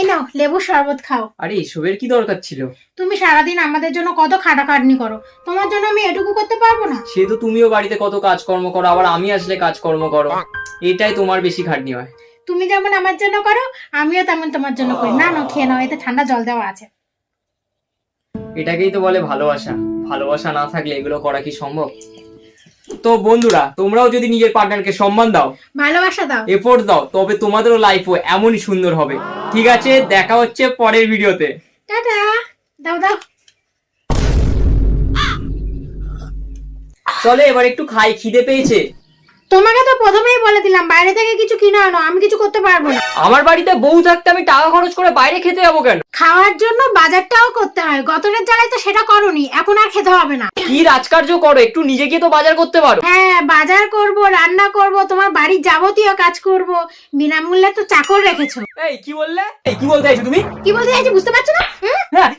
এই নাও লেবুর শরবত খাও। আরে এসবের কি দরকার ছিল? তুমি সারাদিন আমাদের জন্য কত খাটাখাটনি করো, তোমার জন্য আমি এটুকু করতে পারবো না? সে তো তুমিও বাড়িতে কত কাজকর্ম করো, আবার আমি আসলে কাজকর্ম করো, এটাই তোমার বেশি খাটনি হয়। তুমি যেমন আমার জন্য করো আমিও তেমন তোমার জন্য করি। না না খেয়ে নাও, এতে ঠান্ডা জল দেওয়া আছে। এটাকেই তো বলে ভালোবাসা। ভালোবাসা না থাকলে এগুলো করা কি সম্ভব? তো বন্ধুরা, তোমরাও যদি নিজের পার্টনারকে সম্মান দাও, ভালোবাসা দাও, এফোর্ট দাও, তবে তোমাদেরও লাইফও এমনই সুন্দর হবে। ঠিক আছে, দেখা হচ্ছে পরের ভিডিওতে। টাটা। দাও দাও। চলে এবার একটু খাই, খিদে পেয়েছে। তোমাকে তো প্রথমেই বলে দিলাম বাইরে থেকে কিছু কিনে আনো, আমি কিছু করতে পারবো না। আমার বাড়িতে বউ থাকতে আমি টাকা খরচ করে বাইরে খেতে যাবো কেন? খাওয়ার জন্য বাজারটাও করতে হয়, গতরের জ্বালায় তো সেটা করোনি, এখন আর খেতে হবে না। কি রাজকার্য করো, একটু নিজে গিয়ে তো বাজার করতে পারো। হ্যাঁ বাজার করব, রান্না করব, তোমার বাড়ির যাবতীয় কাজ করব, বিনামূল্যে তো চাকর রেখেছো। এই কি বললে? এই কি বলতে চাইছো তুমি? কি বলতে চাইছি বুঝতে পারছো না? হুম? হ্যাঁ